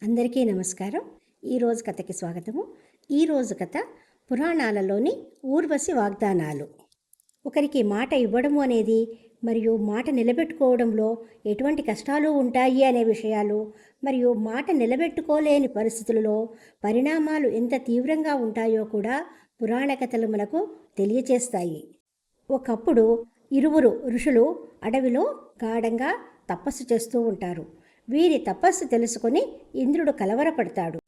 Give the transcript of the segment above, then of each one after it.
అందరికీ నమస్కారం. ఈరోజు కథకి స్వాగతము. ఈరోజు కథ పురాణాలలోని ఊర్వశి వాగ్దానాలు. ఒకరికి మాట ఇవ్వడము అనేది మరియు మాట నిలబెట్టుకోవడంలో ఎటువంటి కష్టాలు ఉంటాయి అనే విషయాలు మరియు మాట నిలబెట్టుకోలేని పరిస్థితులలో పరిణామాలు ఎంత తీవ్రంగా ఉంటాయో కూడా పురాణ కథలు మనకు తెలియచేస్తాయి. ఒకప్పుడు ఇరువురు ఋషులు అడవిలో గాఢంగా తపస్సు చేస్తూ ఉంటారు. వీరి తపస్సు తెలుసుకొని ఇంద్రుడు కలవరపడతాడు.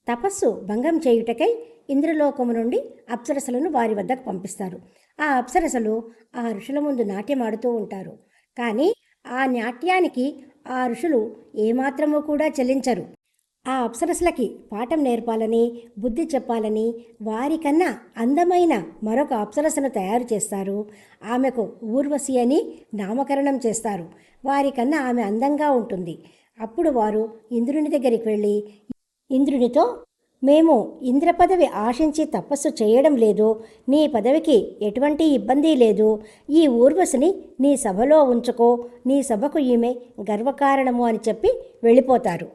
తపస్సు భంగం చేయుటకై ఇంద్రలోకము నుండి అప్సరసలను వారి వద్దకు పంపిస్తారు. ఆ అప్సరసలు ఆ ఋషుల ముందు నాట్యమాడుతూ ఉంటారు. కానీ ఆ నాట్యానికి ఆ ఋషులు ఏమాత్రమూ కూడా చెల్లించరు. ఆ అప్సరసలకి పాఠం నేర్పాలని, బుద్ధి చెప్పాలని వారికన్నా అందమైన మరొక అప్సరసను తయారు చేస్తారు. ఆమెకు ఊర్వశి అని నామకరణం చేస్తారు. వారికన్నా ఆమె అందంగా ఉంటుంది. అప్పుడు వారు ఇంద్రుని దగ్గరికి వెళ్ళి ఇంద్రునితో, మేము ఇంద్ర పదవి ఆశించి తపస్సు చేయడం లేదు, నీ పదవికి ఎటువంటి ఇబ్బంది లేదు, ఈ ఊర్వశిని నీ సభలో ఉంచుకో, నీ సభకు ఈమె గర్వకారణము అని చెప్పి వెళ్ళిపోతారు.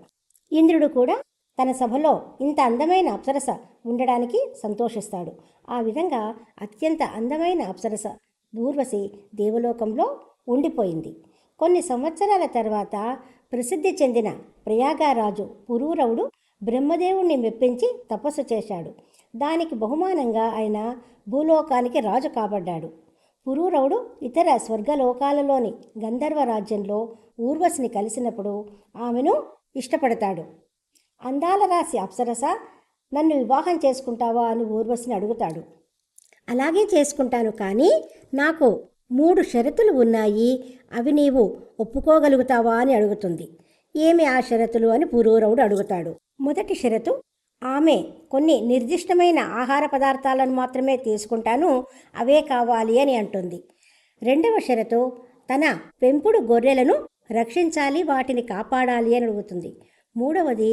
ఇంద్రుడు కూడా తన సభలో ఇంత అందమైన అప్సరస ఉండడానికి సంతోషిస్తాడు. ఆ విధంగా అత్యంత అందమైన అప్సరస ఊర్వశి దేవలోకంలో ఉండిపోయింది. కొన్ని సంవత్సరాల తర్వాత ప్రసిద్ధి చెందిన ప్రయాగరాజు పురూరవుడు బ్రహ్మదేవుణ్ణి మెప్పించి తపస్సు చేశాడు. దానికి బహుమానంగా ఆయన భూలోకానికి రాజు కాబడ్డాడు. పురూరవుడు ఇతర స్వర్గలోకాలలోని గంధర్వ రాజ్యంలో ఊర్వశిని కలిసినప్పుడు ఆమెను ఇష్టపడతాడు. అందాల రాశి అప్సరస, నన్ను వివాహం చేసుకుంటావా అని ఊర్వశిని అడుగుతాడు. అలాగే చేసుకుంటాను, కానీ నాకు 3 షరతులు ఉన్నాయి, అవి నీవు ఒప్పుకోగలుగుతావా అని అడుగుతుంది. ఏమి ఆ షరతులు అని పురూరవుడు అడుగుతాడు. మొదటి షరతు, ఆమె కొన్ని నిర్దిష్టమైన ఆహార పదార్థాలను మాత్రమే తీసుకుంటాను, అవే కావాలి అని అంటుంది. రెండవ షరతు, తన పెంపుడు గొర్రెలను రక్షించాలి, వాటిని కాపాడాలి అని అడుగుతుంది. మూడవది,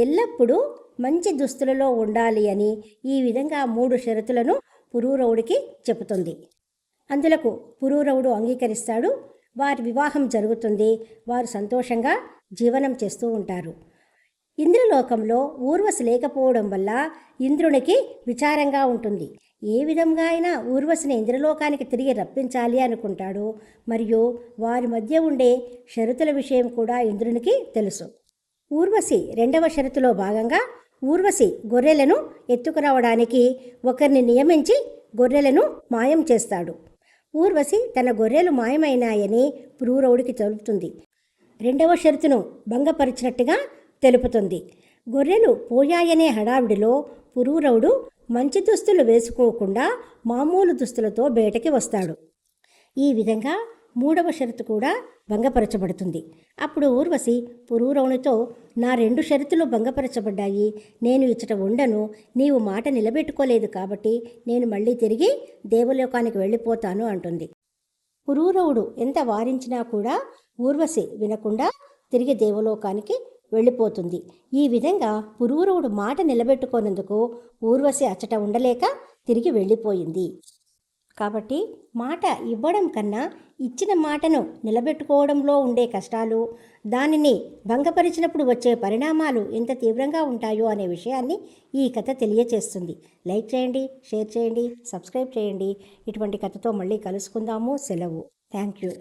ఎల్లప్పుడూ మంచి దుస్తులలో ఉండాలి అని. ఈ విధంగా 3 షరతులను పురూరవుడికి చెబుతుంది. అందులకు పురూరవుడు అంగీకరిస్తాడు. వారి వివాహం జరుగుతుంది. వారు సంతోషంగా జీవనం చేస్తూ ఉంటారు. ఇంద్రలోకంలో ఊర్వశి లేకపోవడం వల్ల ఇంద్రునికి విచారంగా ఉంటుంది. ఏ విధంగా అయినా ఊర్వశిని ఇంద్రలోకానికి తిరిగి రప్పించాలి అనుకుంటాడు. మరియు వారి మధ్య ఉండే షరతుల విషయం కూడా ఇంద్రునికి తెలుసు. ఊర్వశి రెండవ షరతులో భాగంగా ఊర్వశి గొర్రెలను ఎత్తుకురావడానికి ఒకరిని నియమించి గొర్రెలను మాయం చేస్తాడు. ఊర్వశి తన గొర్రెలు మాయమైనాయని పురూరవుడికి తెలుపుతుంది. రెండవ షరతును భంగపరిచినట్టుగా తెలుపుతుంది. గొర్రెలు పోయాయనే హడావిడిలో పురూరవుడు మంచి దుస్తులు వేసుకోకుండా మామూలు దుస్తులతో బయటకి వస్తాడు. ఈ విధంగా 3వ షరతు కూడా భంగపరచబడుతుంది. అప్పుడు ఊర్వశి పురూరవునితో, నా 2 షరతులు భంగపరచబడ్డాయి, నేను ఇచ్చట ఉండను, నీవు మాట నిలబెట్టుకోలేదు కాబట్టి నేను మళ్ళీ తిరిగి దేవలోకానికి వెళ్ళిపోతాను అంటుంది. పురూరవుడు ఎంత వారించినా కూడా ఊర్వశి వినకుండా తిరిగి దేవలోకానికి వెళ్ళిపోతుంది. ఈ విధంగా పురూరవుడు మాట నిలబెట్టుకోనందుకు ఊర్వశి అచ్చట ఉండలేక తిరిగి వెళ్ళిపోయింది. కాబట్టి మాట ఇవ్వడం కన్నా ఇచ్చిన మాటను నిలబెట్టుకోవడంలో ఉండే కష్టాలు, దానిని భంగపరిచినప్పుడు వచ్చే పరిణామాలు ఎంత తీవ్రంగా ఉంటాయో అనే విషయాన్ని ఈ కథ తెలియచేస్తుంది. లైక్ చేయండి, షేర్ చేయండి, సబ్స్క్రైబ్ చేయండి. ఇటువంటి కథతో మళ్ళీ కలుసుకుందాము. సెలవు. Thank you.